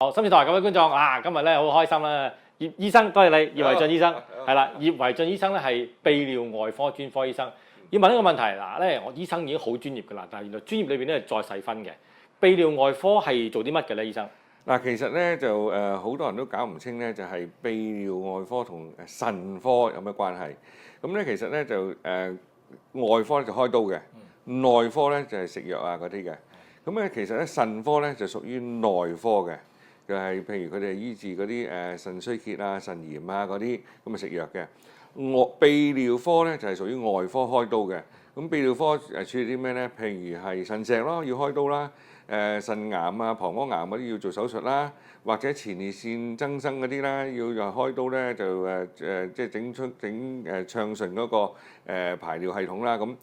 好，心事台各位觀眾啊，今日咧好開心啦！葉醫生，多謝你，葉維俊醫生，係啦，葉維俊醫生咧係泌尿外科專科醫生。要問一個問題嗱咧，我醫生已經好專業㗎啦，但係原來專業裏邊咧再細分嘅。泌尿外科係做啲乜嘅咧，醫生？嗱，其實咧就好多人都搞唔清咧，就係泌尿外科同腎科有咩關係？咁咧其實咧就外科就開刀嘅，內科咧就係食藥啊嗰啲嘅。咁咧其實咧腎科咧就屬於內科嘅。就係譬如佢哋醫治嗰啲腎衰竭啊、腎炎啊嗰啲咁啊食藥嘅。泌尿科咧就係屬於外科開刀嘅。咁泌尿科處理啲咩咧？譬如係腎石咯，要開刀啦；腎癌啊、膀胱癌嗰啲要做手術啦，或者前列腺增生嗰啲啦，要又開刀咧就即係暢順嗰個排尿系統啦。咁呢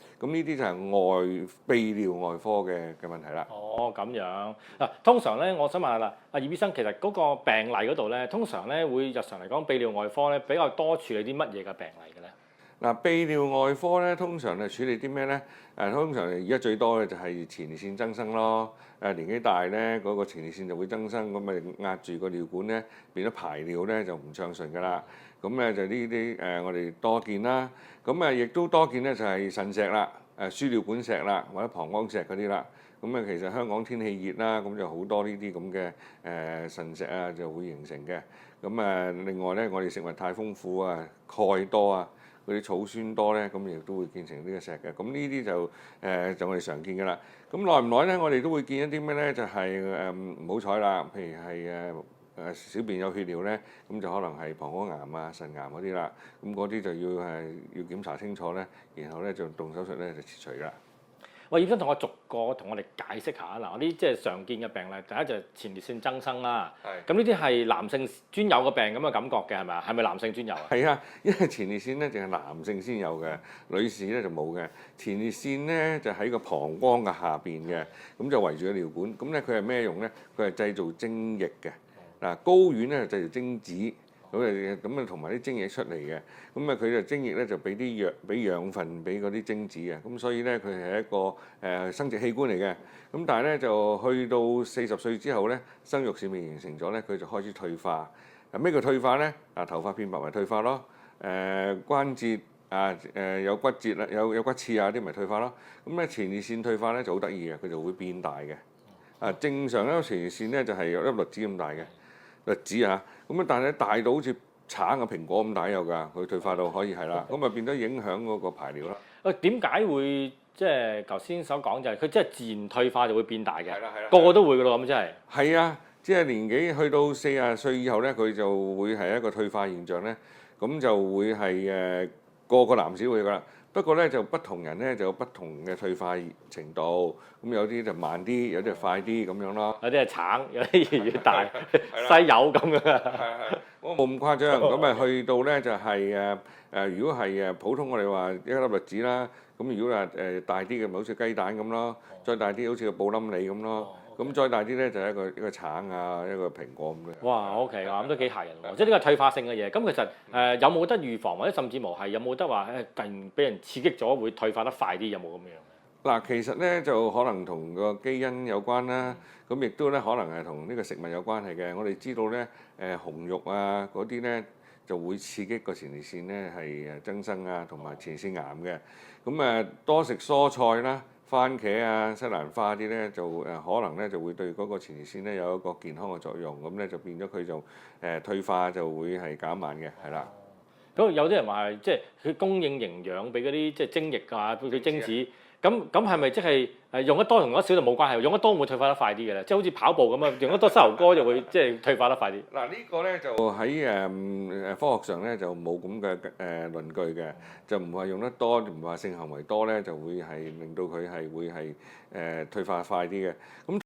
啲就係泌尿外科嘅問題啦。哦，咁樣嗱，通常咧，我想問下啦，阿葉醫生，其實嗰個病例嗰度咧，通常咧會日常嚟講，泌尿外科咧比較多處理啲乜嘢嘅病例嘅咧？嗱，泌尿外科咧通常係處理啲咩咧？通常而家最多嘅就係前列腺增生咯。年紀大咧，嗰個前列腺就會增生，咁咪壓住個尿管咧，變咗排尿咧就唔暢順噶啦。咁咧就呢啲我哋多見啦。咁亦都多見咧就係腎石啦、輸尿管石啦，或者膀胱石嗰啲啦。咁其實香港天氣熱啦，咁就好多呢啲咁嘅腎石啊就會形成嘅。咁另外咧，我哋食物太豐富啊，鈣多啊。嗰啲草酸多咧，咁亦都會建成呢個石嘅。咁呢啲就我哋常見嘅啦。咁耐唔耐咧，我哋都會見一啲咩咧？就係唔好彩啦，譬如係小便有血尿咧，咁就可能係膀胱癌啊、腎癌嗰啲啦。咁嗰啲就要檢查清楚咧，然後咧就動手術咧就切除㗎。喂，葉生同我哋解釋下嗱，我啲即係常見嘅病例，第一就係前列腺增生啦。係。咁呢啲係男性專有嘅病咁嘅感覺嘅係咪啊？係咪男性專有啊？係啊，因為前列腺咧淨係男性先有嘅，女士咧就冇嘅。前列腺咧就喺個膀胱嘅下邊嘅，咁就圍住個尿管。咁咧佢係咩用咧？佢係製造精液嘅。嗱，睾丸咧就製造精子。咁同埋啲精液出嚟嘅，佢就精液咧就俾養分俾嗰啲精子嘅，咁所以咧佢係一個生殖器官嚟嘅。咁但係咧就去到40歲之後咧，生育腺未形成咗咧，佢就開始退化。咩叫退化咧？頭髮變白咪退化咯。關節有骨折啦，有骨刺啊啲咪退化咯。咁咧前列腺退化咧就好得意嘅，佢就會變大嘅。正常咧前列腺咧就係有粒栗子咁大嘅。栗子啊，但係咧大到好似橙嘅蘋果咁大有㗎，佢退化到可以係啦，咁變咗影響嗰個排尿啦。點解會即係頭先所講就係佢即係自然退化就會變大嘅？係啦。個個都會㗎咯，咁即係。係啊，即係年紀去到40歲以後咧，佢就會係一個退化現象咧，咁就會係個男士會㗎啦。不過咧就不同人咧就有不同嘅退化程度，咁有啲就慢啲，有啲就快啲咁樣咯。有啲係橙，有啲越大，西柚咁樣啊。係，我冇咁誇張。咁去到咧就係如果係普通我哋話一粒栗子啦，咁如果話大啲嘅咪好似雞蛋咁咯，再大啲好似個布冧梨咁咯。咁再大啲咧就係一個橙啊，一個蘋果咁嘅。哇，OK，咁都幾嚇人喎！即係呢個退化性嘅嘢。咁其實有冇得預防，或者甚至乎係有冇得話突然俾人刺激咗會退化得快啲？有冇咁樣？嗱，其實咧就可能同個基因有關啦。咁亦都咧可能係同呢個食物有關係嘅。我哋知道咧紅肉啊嗰啲咧就會刺激個前列腺咧係增生啊，同埋前列腺癌嘅。咁多食蔬菜啦。番茄啊、西蘭花啲咧就可能咧就會對嗰個前列腺咧有一個健康嘅作用，咁咧就變咗佢就退化就會係減慢嘅，係啦。咁有啲人話係即係佢供應營養俾嗰啲即係精液啊，俾佢精子。咁係咪即係用得多用得少就冇關係？用得多會退化得快啲嘅咧，即係好似跑步咁啊，用得多膝頭哥就會即係退化得快啲。嗱，呢個咧就喺科學上咧就冇咁嘅論據嘅，就唔係用得多，唔話性行為多咧就會係令到佢係會係退化快啲嘅。咁